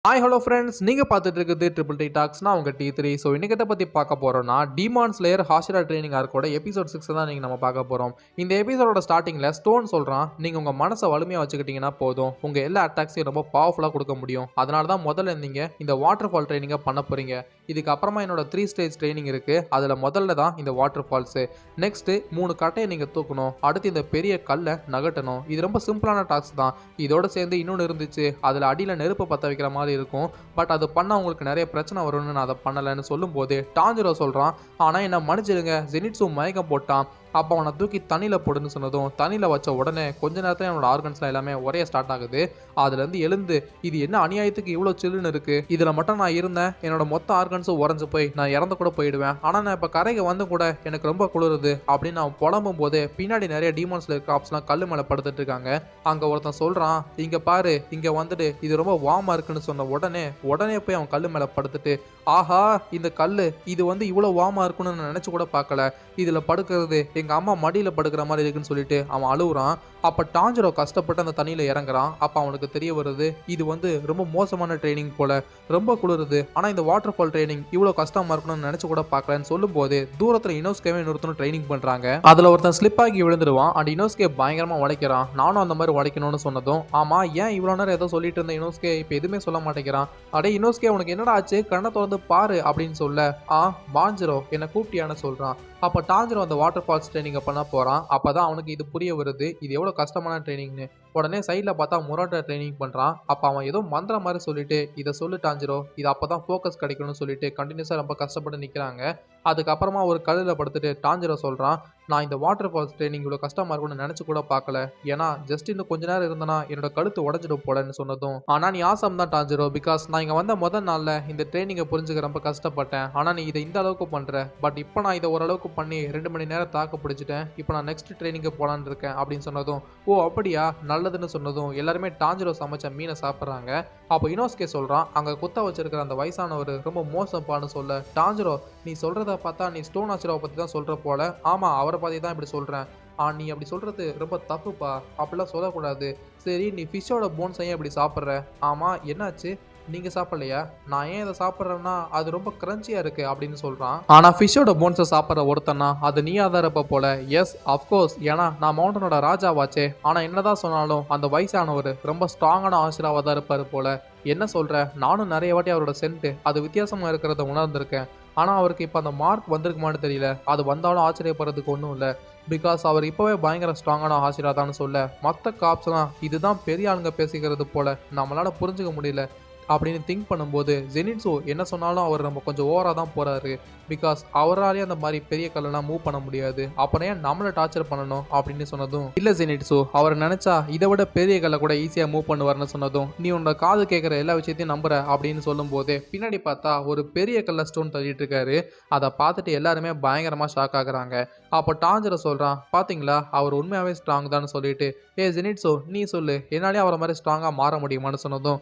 Hi hello friends, நீங்கள் பார்த்துட்டு இருக்குது ட்ரிபிள் டி டாக்ஸ்னா உங்கள் T3. ஸோ இன்றைக்கி எதை பற்றி பார்க்க போகிறோம்னா டீமான் ஸ்லேயர் ஹாஷிரா ட்ரைனிங் ஆர்க்கோட எபிசோட் 6 தான் நீங்கள் நம்ம பார்க்க போகிறோம். இந்த எபிசோடோட ஸ்டார்டிங்கில் ஸ்டோன் சொல்கிறான், நீங்கள் உங்கள் மனசை வலிமையாக வச்சுக்கிட்டிங்கன்னா போதும், உங்கள் எல்லா அட்டாக்ஸையும் ரொம்ப பவர்ஃபுல்லாக கொடுக்க முடியும். அதனால தான் முதல்ல நீங்கள் இந்த வாட்டர் ஃபால் ட்ரைனிங்கை பண்ண போகிறீங்க. இதுக்கப்புறமா என்னோட 3 ஸ்டேஜ் ட்ரைனிங் இருக்குது. அதில் முதல்ல தான் இந்த வாட்டர் ஃபால்ஸு. நெக்ஸ்ட்டு 3 கட்டையை நீங்கள் தூக்கணும். அடுத்து இந்த பெரிய கல்லை நகட்டணும். இது ரொம்ப சிம்பிளான டாஸ்க் தான். இதோடு சேர்ந்து இன்னொன்று இருந்துச்சு, அதில் அடியில் நெருப்பு பற்ற வைக்கிற மாதிரி இருக்கும். பட் அது பண்ணால் உங்களுக்கு நிறைய பிரச்சனை வரும்னு நான் அதை பண்ணலைன்னு சொல்லும்போது டாஞ்சிரோ சொல்கிறான், ஆனால் என்ன மன்னிச்சிடுங்க, ஜெனிட்ஸு மயக்கம் போட்டான். அப்போ அவனை தூக்கி தண்ணியில் போடுன்னு சொன்னதும் தண்ணியில் வச்ச உடனே கொஞ்ச நேரத்தில் என்னோட ஆர்கன்ஸ்லாம் எல்லாமே ஒரே ஸ்டார்ட் ஆகுது. அதுலேருந்து எழுந்து இது என்ன அநியாயத்துக்கு இவ்வளோ சில்லுன்னு இருக்குது, இதில் மட்டும் நான் இருந்தேன் என்னோட மொத்த ஆர்கன்ஸும் உறைஞ்சு போய் நான் இறந்து கூட போயிடுவேன். ஆனால் நான் இப்போ கரைக்கு வந்து கூட எனக்கு ரொம்ப குளிருது அப்படின்னு நான் புலம்பும் போது பின்னாடி நிறைய டீமான்ஸில் இருக்க ஆப்ஸ்லாம் கல் மேலே படுத்துட்டு இருக்காங்க. அங்கே ஒருத்தன் சொல்கிறான், இங்கே பாரு, இங்கே வந்துட்டு இது ரொம்ப வார்மாக இருக்குன்னு சொன்ன உடனே போய் அவன் கல் மேலே படுத்துட்டு, ஆஹா இந்த கல் இது இவ்வளோ வார்மாக இருக்குன்னு நான் நினச்சி கூட பார்க்கல, இதில் படுக்கிறது எங்கள் அம்மா மடியில் படுக்கிற மாதிரி இருக்குன்னு சொல்லிட்டு அவன் அழுகுறான். அப்போ டாஞ்சிரோ கஷ்டப்பட்டு அந்த தண்ணியில் இறங்குறான். அப்போ அவனுக்கு தெரிய வருது, இது ரொம்ப மோசமான ட்ரைனிங் போல, ரொம்ப குளிருது. ஆனால் இந்த வாட்டர் ஃபால் ட்ரைனிங் இவ்வளோ கஷ்டமாக இருக்கணும்னு நினச்சி கூட பார்க்கலன்னு சொல்லும்போது தூரத்தில் இனோஸ்கேவே இன்னொருத்தனும் ட்ரைனிங் பண்ணுறாங்க. அதில் ஒருத்தன் ஸ்லிப் ஆகி விழுந்துருவான். அண்ட் இனோஸ்கே பயங்கரமாக உடைக்கிறான். நானும் அந்த மாதிரி உடைக்கணும்னு சொன்னதும், ஆமாம் ஏன் இவ்வளோ நேரம் ஏதோ சொல்லிட்டு இருந்த இனோஸ்கே இப்போ எதுவுமே சொல்ல மாட்டேங்கிறான். அடே இனோஸ்கே, உனக்கு என்னடா ஆச்சு, கண்ணை திறந்து பாரு அப்படின்னு சொல்ல, பாஞ்சிரோ என்னை கூப்பிட்டியான்னு சொல்கிறான். அப்போ டாஞ்சிரோ அந்த வாட்டர் ஃபால்ஸ் ட்ரைனிங்கை பண்ண போகிறான். அப்போ தான் அவனுக்கு இது புரிய வருது, இது எவ்வளோ கஷ்டமான ட்ரைனிங்னு. உடனே சைடில் பார்த்தா முரோட்டா ட்ரைனிங் பண்ணுறான். அப்போ அவன் ஏதோ மந்திர மாதிரி சொல்லிட்டு, இதை சொல்லு டாஞ்சிரோ, இது அப்போ தான் ஃபோக்கஸ் கிடைக்கணும்னு சொல்லிட்டு கண்டினியூஸாக ரொம்ப கஷ்டப்பட்டு நிற்கிறாங்க. அதுக்கப்புறமா ஒரு கல்லில் படுத்துட்டு டாஞ்சிரோ சொல்கிறான், நான் இந்த வாட்டர் ஃபால்ஸ் ட்ரைனிங் இவ்வளோ கஷ்டமாக இருக்கும்னு நினச்சி கூட பார்க்கல. ஏன்னா ஜஸ்ட் இன்னும் கொஞ்ச நேரம் இருந்தனா என்னோட கழுத்து உடஞ்சிடும் போலன்னு சொன்னதும், ஆனால் நீ ஆசம் தான் டாஞ்சிரோ, பிகாஸ் நான் இங்கே வந்த முதல் நாளில் இந்த ட்ரைனிங்கை புரிஞ்சுக்க ரொம்ப கஷ்டப்பட்டேன். ஆனால் நீ இதை இந்த அளவுக்கு பண்ணுற, பட் இப்போ நான் இதை ஓரளவுக்கு பண்ணி 2 மணி நேரம் தாக்கு பிடிச்சிட்டேன். இப்போ நான் நெக்ஸ்ட் ட்ரைனிங்கு போகலான்னு இருக்கேன் அப்படின்னு சொன்னதும், ஓ அப்படியா, நல்லதுன்னு சொன்னதும் எல்லாருமே டாஞ்சிரோ சமைச்ச மீனை சாப்பிட்றாங்க. அப்போ இனோஸ்கே சொல்கிறான், அங்கே குத்த வச்சிருக்கிற அந்த வயசானவர் ரொம்ப மோசப்பான்னு சொல்ல, டாஞ்சிரோ நீ சொல்கிறத பார்த்தா நீ ஸ்டோன் ஆச்சிராவை பற்றி தான் சொல்கிற போல. ஆமாம், அவரை பற்றி தான் இப்படி சொல்கிறேன். நீ அப்படி சொல்கிறது ரொம்ப தப்புப்பா, அப்படிலாம் சொல்லக்கூடாது. சரி, நீ ஃபிஷ்ஷோட போன்ஸையும் இப்படி சாப்பிட்ற. ஆமாம், என்னாச்சு, நீங்கள் சாப்பிட்லையா? நான் ஏன் இதை சாப்பிட்றேன்னா அது ரொம்ப க்ரன்ச்சியாக இருக்குது அப்படின்னு சொல்கிறான். ஆனால் ஃபிஷ்ஷோட போன்ஸை சாப்பிட்ற ஒருத்தனா அது நீ ஆதாரப்ப போல. எஸ் அஃப்கோர்ஸ், ஏன்னா நான் மவுண்டனோட ராஜாவாச்சே. ஆனால் என்னதான் சொன்னாலும் அந்த வயசானவர் ரொம்ப ஸ்ட்ராங்கான ஆசிராவாக தான் இருப்பார் போல. என்ன சொல்கிற, நானும் நிறைய வாட்டி அவரோட சென்ட்டு அது வித்தியாசமாக இருக்கிறத உணர்ந்திருக்கேன். ஆனால் அவருக்கு இப்போ அந்த மார்க் வந்திருக்குமான்னு தெரியல. அது வந்தாலும் ஆச்சரியப்படுறதுக்கு ஒன்றும் இல்லை, பிகாஸ் அவர் இப்போவே பயங்கர ஸ்ட்ராங்கான ஆசிராதான்னு சொல்ல, மற்ற காப்ஸ்லாம் இதுதான் பெரிய ஆளுங்க பேசிக்கிறது போல, நம்மளால் புரிஞ்சுக்க முடியல அப்படின்னு திங்க் பண்ணும்போது ஜெனிட்ஸு என்ன சொன்னாலும் அவர் நம்ம கொஞ்சம் ஓவராக தான் போகிறாரு. பிகாஸ் அவராலே அந்த மாதிரி பெரிய கல்லெல்லாம் மூவ் பண்ண முடியாது, அப்புறம் ஏன் நம்மளை டார்ச்சர் பண்ணணும் அப்படின்னு சொன்னதும், இல்லை ஜெனிட்ஸு, அவர் நினச்சா இதை விட பெரிய கல்லை கூட ஈஸியாக மூவ் பண்ணுவார்னு சொன்னதும், நீ உன்னோட காது கேட்குற எல்லா விஷயத்தையும் நம்புற அப்படின்னு சொல்லும்போது பின்னாடி பார்த்தா ஒரு பெரிய கல்லை ஸ்டோன் தள்ளிட்டு இருக்காரு. அதை பார்த்துட்டு எல்லாருமே பயங்கரமாக ஷாக் ஆகுறாங்க. அப்போ டாஞ்சிரோ சொல்கிறான், பார்த்தீங்களா அவர் உண்மையாகவே ஸ்ட்ராங் தான் சொல்லிட்டு, ஜெனிட்ஸு நீ சொல்லு, என்னாலே அவரை மாதிரி ஸ்ட்ராங்காக மாற முடியுமான்னு சொன்னதும்,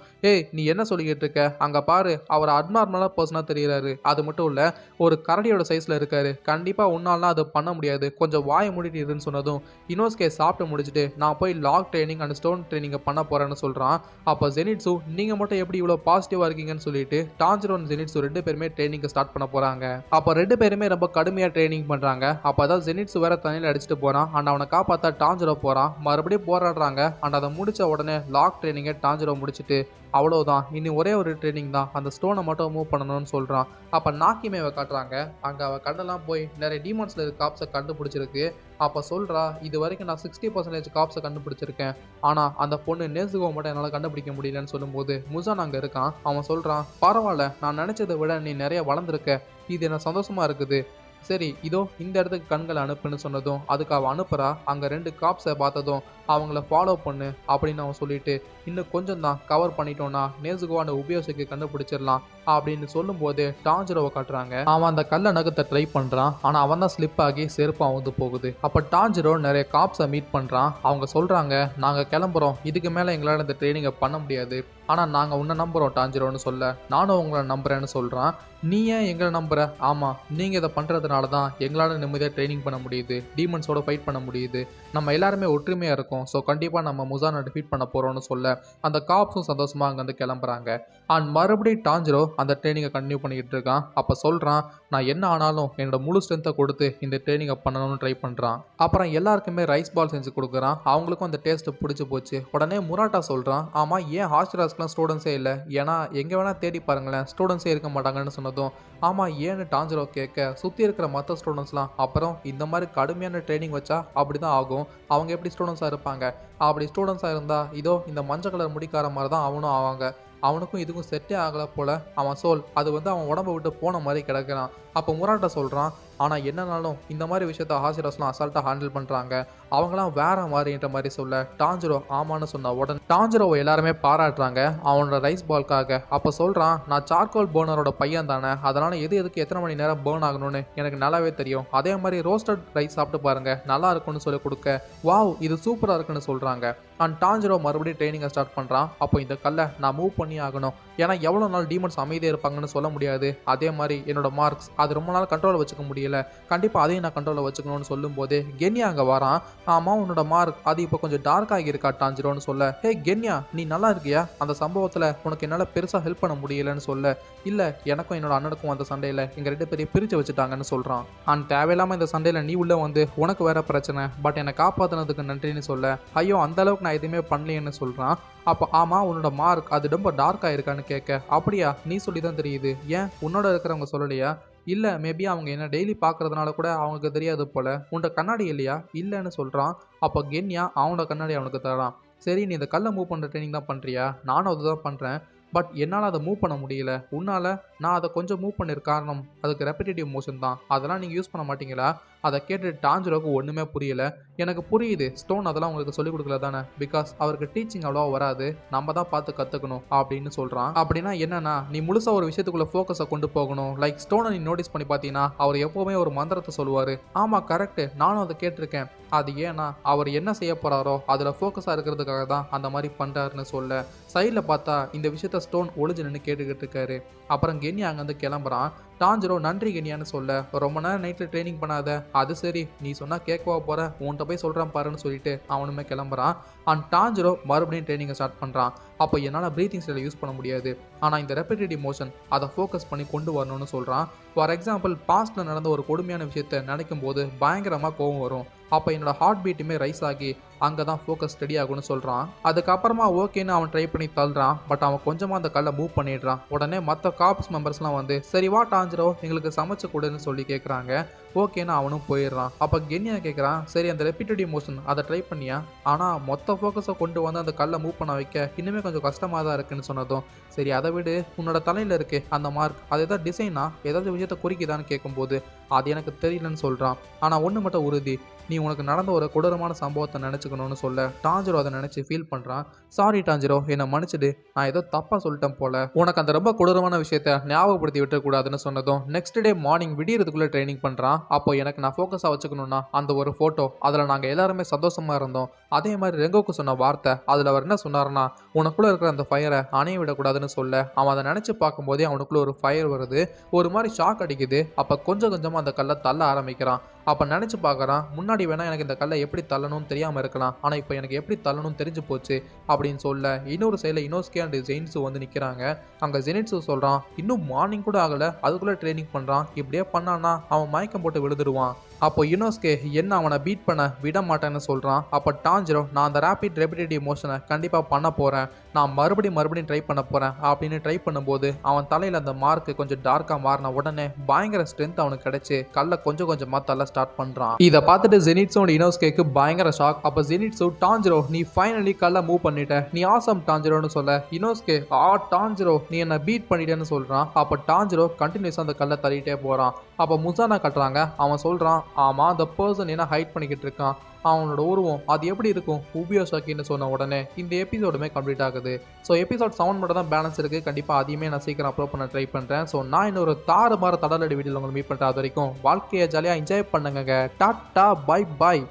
நீ என்ன சொல்லிக்கிட்டு இருக்க, அங்கே பாரு அவர் அப்நார்மலாக பர்சனாக தெரிகிறாரு. அது மட்டும் இல்லை, ஒரு கரடியோட சைஸில் இருக்காரு, கண்டிப்பாக உன்னாலாம் அது பண்ண முடியாது, கொஞ்சம் வாயை மூடிட்டு இருன்னு சொன்னதும் இனோஸ்கே சாப்பிட்டு முடிச்சுட்டு நான் போய் லாக் ட்ரைனிங் அண்ட் ஸ்டோன் ட்ரைனிங்கை பண்ண போகிறேன்னு சொல்கிறான். அப்போ ஜெனிட்ஸு நீங்கள் மட்டும் எப்படி இவ்வளோ பாசிட்டிவாக இருக்கீங்கன்னு சொல்லிட்டு டாஞ்சிரோ அண்ட் ஜெனிட்ஸு 2 பேருமே ட்ரைனிங்கை ஸ்டார்ட் பண்ண போகிறாங்க. அப்போ 2 பேருமே ரொம்ப கடுமையாக ட்ரைனிங் பண்ணுறாங்க. அப்போ தான் ஜெனிட்ஸு வேற தண்ணியில் அடிச்சுட்டு போகிறான். அண்ட் அவனை காப்பாற்ற டாஞ்சிரோ போகிறான். மறுபடியும் போராடுறாங்க. அண்ட் அதை முடித்த உடனே லாக் ட்ரைனிங்கை டாஞ்சிரோ முடிச்சுட்டு, அவ்வளோதான், இனி ஒரே ஒரு ட்ரைனிங் தான், அந்த ஸ்டோனை மட்டும் மூவ் பண்ணணும்னு சொல்கிறான். அப்போ நாக்கிமேவை காட்டுறாங்க. அங்கே அவள் கண்ணெல்லாம் போய் நிறைய டீமான்ஸில் இருக்க காப்ஸை கண்டுபிடிச்சிருக்கு. அப்போ சொல்கிறா, இது வரைக்கும் நான் 60% காப்ஸை கண்டுபிடிச்சிருக்கேன், ஆனால் அந்த பொண்ணு நேசுகோ மட்டும் என்னால் கண்டுபிடிக்க முடியலன்னு சொல்லும்போது முசான் அங்கே இருக்கான். அவன் சொல்கிறான், பரவாயில்ல, நான் நினச்சதை விட நீ நிறைய வளர்ந்துருக்க, இது எனக்கு சந்தோஷமாக இருக்குது. சரி, இதோ இந்த இடத்துக்கு கண்களை அனுப்புன்னு சொன்னதும் அதுக்கு அவன் அனுப்புகிறா. அங்கே 2 காப்ஸை பார்த்ததும் அவங்கள ஃபாலோ பண்ணு அப்படின்னு அவன் சொல்லிட்டு, இன்னும் கொஞ்சம் தான் கவர் பண்ணிட்டோன்னா நேசுகோவான உபயோசிக்கு கண்டுபிடிச்சிடலாம் அப்படின்னு சொல்லும்போது டாஞ்சிரோவை காட்டுறாங்க. அவன் அந்த கல்லை நகத்தை ட்ரை பண்ணுறான். ஆனால் அவன் தான் ஸ்லிப் ஆகி செருப்பாக வந்து போகுது. அப்போ டாஞ்சிரோ நிறைய காப்ஸை மீட் பண்ணுறான். அவங்க சொல்கிறாங்க, நாங்கள் கிளம்புறோம், இதுக்கு மேலே எங்களால் இந்த ட்ரைனிங்கை பண்ண முடியாது, ஆனால் நாங்கள் உன்னை நம்புகிறோம் டான்ஜிரோன்னு சொல்ல, நானும் உங்களை நம்புகிறேன்னு சொல்கிறான். நீ ஏன் எங்களை நம்புற? ஆமாம், நீங்கள் இதை பண்ணுறதுனால தான் எங்களால் நிம்மதியாக ட்ரைனிங் பண்ண முடியுது, டீமன்ஸோட ஃபைட் பண்ண முடியுது, நம்ம எல்லாருமே ஒற்றுமையாக இருக்கோம், ஸோ கண்டிப்பாக நம்ம முசானை டிஃபீட் பண்ண போகிறோம்னு சொல்ல அந்த காப்ஸும் சந்தோஷமாக அங்கேருந்து கிளம்புறாங்க. அண்ட் மறுபடியும் டான்ஜிரோ அந்த ட்ரைனிங்கை கண்டினியூ பண்ணிக்கிட்டு இருக்கான். அப்போ சொல்கிறான், நான் என்ன ஆனாலும் என்னோட முழு ஸ்ட்ரென்த்தை கொடுத்து இந்த ட்ரைனிங்கை பண்ணணும்னு ட்ரை பண்ணுறான். அப்புறம் எல்லாருக்குமே ரைஸ் பால் செஞ்சு கொடுக்குறான். அவங்களுக்கும் அந்த டேஸ்ட்டு பிடிச்சி போச்சு. உடனே முராட்டா சொல்கிறான், ஆமாம் ஏன் ஹாஸ்டல்ஸ்க்குலாம் ஸ்டூடெண்ட்ஸே இல்லை, ஏன்னா எங்கே வேணால் தேடி பாருங்களேன் ஸ்டூடெண்ட்ஸே இருக்க மாட்டாங்கன்னு சொன்னதும், ஆமாம் ஏன்னு டான்ஜிரோ கேட்க, சுற்றி இருக்கிற மற்ற ஸ்டூடெண்ட்ஸ்லாம் அப்புறம் இந்த மாதிரி கடுமையான ட்ரைனிங் வச்சா அப்படி தான் ஆகும், அவங்க எப்படி ஸ்டூடெண்ட்ஸாக இருப்பாங்க, அப்படி ஸ்டூடெண்ட்ஸாக இருந்தால் இதோ இந்த மஞ்சள் கலர் முடிக்கார மாதிரி தான் அவனும் ஆவாங்க, அவனுக்கும் இதுக்கும் செட்டே ஆகலை போல், அவன் சோல் அது வந்து அவன் உடம்பை விட்டு போன மாதிரி கிடக்கிறான். அப்போ முராட்டா சொல்கிறான், ஆனால் என்னன்னாலும் இந்த மாதிரி விஷயத்த ஹாசிராஸ்லாம் அசால்ட்டாக ஹேண்டில் பண்ணுறாங்க, அவங்களாம் வேற மாதிரின்ற மாதிரி சொல்ல டான்ஜிரோ ஆமான்னு சொன்ன உடனே டான்ஜிரோவை எல்லாருமே பாராட்டுறாங்க அவனோட ரைஸ் பால்காக. அப்போ சொல்கிறான், நான் சார்கோல் பர்னரோட பையன் தானே, அதனால் எதுக்கு எத்தனை மணி நேரம் பேர்ன் ஆகணும்னு எனக்கு நல்லாவே தெரியும், அதே மாதிரி ரோஸ்டட் ரைஸ் சாப்பிட்டு பாருங்கள் நல்லா இருக்குன்னு சொல்லி கொடுக்க, வாவ் இது சூப்பராக இருக்குன்னு சொல்கிறாங்க. அண்ட் டான்ஜிரோ மறுபடியும் ட்ரைனிங்கை ஸ்டார்ட் பண்ணுறான். அப்போ இந்த கல்லை நான் மூவ் பண்ணி ஆகணும், ஏன்னா எவ்வளோ நாள் டீமன்ஸ் அமைதியாக இருப்பாங்கன்னு சொல்ல முடியாது, அதே மாதிரி என்னோட மார்க்ஸ் அது ரொம்ப நாள் கண்ட்ரோலில் வச்சுக்க முடியல, கண்டிப்பாக அதையும் நான் கண்ட்ரோலில் வச்சுக்கணும்னு சொல்லும் போது கென்யா அங்கே வரான். ஆமாம் உன்னோட மார்க் அது இப்போ கொஞ்சம் டார்க் ஆகியிருக்கா டான்ஜிரோன்னு சொல்ல, ஹே கென்யா நீ நல்லா இருக்கியா, அந்த சம்பவத்தில் உனக்கு என்னால் பெருசாக ஹெல்ப் பண்ண முடியலன்னு சொல்ல, இல்லை எனக்கும் என்னோட அண்ணனுக்கும் அந்த சண்டையில் எங்கள் 2 பேரையும் பிரித்து வச்சுட்டாங்கன்னு சொல்கிறான். அண்ட் தேவையில்லாமல் இந்த சண்டையில் நீ உள்ளே வந்து உனக்கு வேற பிரச்சனை, பட் என்னை காப்பாற்றினதுக்கு நன்றின்னு சொல்ல, ஐயோ அந்த அளவுக்கு நான் எதுவுமே பண்ணலையேன்னு சொல்கிறான். அப்போ ஆமாம் உன்னோட மார்க் அது ரொம்ப டார்க்காக இருக்கான்னு கேட்க, அப்படியா நீ சொல்லி தான் தெரியுது, ஏன் உன்னோட இருக்கிறவங்க சொல்லலையா, இல்லை மேபி அவங்க என்ன டெய்லி பார்க்கறதுனால கூட அவங்களுக்கு தெரியாது போல, உன்னோட கண்ணாடி இல்லையா, இல்லைன்னு சொல்கிறான். அப்போ கென்யா அவனோட கண்ணாடி அவனுக்கு தரான். சரி நீ இந்த கல்லை மூவ் பண்ணுற ட்ரைனிங் தான் பண்ணுறியா, நானும் அதுதான் பண்ணுறேன், பட் என்னால் அதை மூவ் பண்ண முடியல, உன்னால் நான் அதை கொஞ்சம் மூவ் பண்ணிரு காரணம் அதுக்கு ரெப்பிட்டேட்டிவ் மோஷன் தான், அதெல்லாம் நீங்கள் யூஸ் பண்ண மாட்டீங்களா? அதை கேட்டு டான்ஜிரோக்கு ஒன்றுமே புரியலை. எனக்கு புரியுது ஸ்டோன் அதெல்லாம் உங்களுக்கு சொல்லிக் கொடுக்கல தானே, பிகாஸ் அவருக்கு டீச்சிங் அவ்வளோவா வராது, நம்ம தான் பார்த்து கற்றுக்கணும் அப்படின்னு சொல்கிறான். அப்படின்னா என்னன்னா நீ முழுசாக ஒரு விஷயத்துக்குள்ளே ஃபோக்கஸை கொண்டு போகணும், லைக் ஸ்டோனை நீ நோட்டீஸ் பண்ணி பார்த்தீங்கன்னா அவர் எப்போவுமே ஒரு மந்திரத்தை சொல்லுவார். ஆமாம் கரெக்டு, நானும் அதை கேட்டிருக்கேன், அது ஏன்னா அவர் என்ன செய்ய போகிறாரோ அதில் ஃபோக்கஸாக இருக்கிறதுக்காக தான் அந்த மாதிரி பண்ணுறாருன்னு சொல்ல, சைடில் பார்த்தா இந்த விஷயத்த ஸ்டோன் ஒளிஞ்சு நின்று கேட்டுக்கிட்டு இருக்காரு. அப்புறம் கென்யா அங்கேருந்து கிளம்புறான். டான்ஜிரோ நன்றி கென்யான்னு சொல்ல, ரொம்ப நேரம் நைட்டில் ட்ரைனிங் பண்ணாத, அது சரி நீ சொன்னால் கேட்கவா போகிற, உன்கிட்ட போய் சொல்கிறேன் பாருன்னு சொல்லிட்டு அவனுமே கிளம்புறான். அண்ட் டான்ஜிரோ மறுபடியும் ட்ரைனிங்கை ஸ்டார்ட் பண்ணுறான். அப்போ என்னால் ப்ரீத்திங் ஸ்டைலை யூஸ் பண்ண முடியாது, ஆனால் இந்த ரெப்பிட்டேட்டிவ் மோஷன் அதை ஃபோக்கஸ் பண்ணி கொண்டு வரணும்னு சொல்கிறான். ஃபார் எக்ஸாம்பிள் பாஸ்ட்டில் நடந்த ஒரு கொடுமையான விஷயத்தை நினைக்கும் போது பயங்கரமாக கோவம் வரும், அப்போ என்னோட ஹார்ட் பீட்டுமே ரைஸ் ஆகி அங்கே தான் ஃபோக்கஸ் ஸ்டடி ஆகும்னு சொல்கிறான். அதுக்கப்புறமா ஓகேன்னு அவன் ட்ரை பண்ணி தள்ளுறான். பட் அவன் கொஞ்சமாக அந்த கல்லை மூவ் பண்ணிடுறான். உடனே மற்ற காப்ஸ் மெம்பர்ஸ்லாம் வந்து சரி வா டான்ஜிரோ எங்களுக்கு சமைச்சு கொடுன்னு சொல்லி கேட்குறாங்க. ஓகேன்னு அவனும் போயிடுறான். அப்போ கென்யா கேட்குறான், சரி அந்த ரெப்பிட்டேட்டிவ் மோஷன் அதை ட்ரை பண்ணியா, ஆனால் மொத்த ஃபோக்கஸை கொண்டு வந்து அந்த கல்லை மூவ் பண்ண வைக்க இன்னுமே கொஞ்சம் கஷ்டமாக தான் இருக்குன்னு சொன்னதும், சரி அதை விடு உன்னோட தலையில் இருக்கு அந்த மார்க் அது எதாவது டிசைனா ஏதாவது விஷயத்தை குறிக்குதான்னு கேட்கும்போது அது எனக்கு தெரியலன்னு சொல்கிறான். ஆனால் ஒன்று மட்டும் உறுதி, நீ உனக்கு நடந்த ஒரு கொடூரமான சம்பவத்தை நினச்சிக்கணும்னு சொல்ல டான்ஜிரோ அதை நினச்சி ஃபீல் பண்ணுறான். சாரி டான்ஜிரோ என்னை மன்னிச்சிடு, நான் ஏதோ தப்பாக சொல்லிட்டேன் போல, உனக்கு அந்த ரொம்ப கொடூரமான விஷயத்தை ஞாபகப்படுத்தி விட்டுறக்கூடாதுன்னு சொன்னதும் நெக்ஸ்ட் டே மார்னிங் விடியறதுக்குள்ளே ட்ரைனிங் பண்ணுறான். அப்போ எனக்கு நான் ஃபோக்கஸாக வச்சுக்கணும்னா அந்த ஒரு ஃபோட்டோ அதில் நாங்கள் எல்லாருமே சந்தோஷமாக இருந்தோம், அதே மாதிரி ரெங்கோக்கு சொன்ன வார்த்தை அதில் அவர் என்ன சொன்னார்னா உனக்குள்ளே இருக்கிற அந்த ஃபயரை அணைய விடக்கூடாதுன்னு சொல்ல, அவன் அதை நினச்சி பார்க்கும்போதே அவனுக்குள்ளே ஒரு ஃபயர் வருது, ஒரு மாதிரி ஷாக் அடிக்குது. அப்போ கொஞ்சம் கொஞ்சமாக அந்த கல்லை தள்ள ஆரம்பிக்கிறான். அப்போ நினச்சி பார்க்குறான், முன்னாடி வேணால் எனக்கு இந்த கல்லை எப்படி தள்ளணும்னு தெரியாமல் இருக்கலாம், ஆனால் இப்போ எனக்கு எப்படி தள்ளணும்னு தெரிஞ்சு போச்சு அப்படின்னு சொல்ல, இன்னொரு சைடில் இனோஸ்கே அண்ட் ஜெயின்ஸு வந்து நிற்கிறாங்க. அங்கே ஜெனிட்ஸு சொல்கிறான், இன்னும் மார்னிங் கூட ஆகலை அதுக்குள்ளே ட்ரைனிங் பண்ணுறான், இப்படியே பண்ணான்னா அவன் மயக்கம் போட்டு விழுதுடுவான். அப்போ இனோஸ்கே என்ன அவனை பீட் பண்ண விட மாட்டேன்னு சொல்கிறான். அப்போ டான்ஜிரோ நான் அந்த ரேபிட் ரெப்பிட்டேட்டிவ் மோஷனை கண்டிப்பாக பண்ண போகிறேன், நான் மறுபடியும் ட்ரை பண்ண போகிறேன் அப்படின்னு ட்ரை பண்ணும்போது அவன் தலையில் அந்த மார்க்கு கொஞ்சம் டார்க்காக மாறின உடனே பயங்கர ஸ்ட்ரென்த் அவனுக்கு கிடைச்சி கல்லை கொஞ்சம் கொஞ்சமாக தள்ள ஸ்டார்ட் பண்ணுறான். இதை பார்த்துட்டு ஜெனிட்ஸோட இனோஸ்கேக்கு பயங்கர ஷாக். அப்போ ஜெனிட்ஸு டான்ஜிரோ நீ ஃபைனலி கல்லை மூவ் பண்ணிட்ட, நீ ஆசம் டான்ஜிரோன்னு சொல்ல, இனோஸ்கே டான்ஜிரோ நீ என்னை பீட் பண்ணிட்டேன்னு சொல்கிறான். அப்போ டான்ஜிரோ கண்டினியூஸாக அந்த கல்லை தள்ளிட்டே போகிறான். அப்போ முசானா கட்டுறாங்க. அவன் சொல்கிறான், ஆமாம் அந்த பர்சன் என்ன ஹைட் பண்ணிக்கிட்டு இருக்கான், அவனோட உருவம் அது எப்படி இருக்கும் உபியோசாக்கின்னு சொன்ன உடனே இந்த எபிசோடுமே கம்ப்ளீட் ஆகுது. ஸோ எபிசோட் 7 மட்டும் தான் பேலன்ஸ் இருக்குது. கண்டிப்பாக அதையுமே நான் சீக்கிரம் அப்லோட் பண்ண ட்ரை பண்ணுறேன். ஸோ நான் இன்னொரு தாறுமாறு தடலடி வீடியோவில் உங்களை மீட் பண்ணுறேன். அது வரைக்கும் வாழ்க்கையை ஜாலியாக என்ஜாய் பண்ணுங்க. Tata bye bye.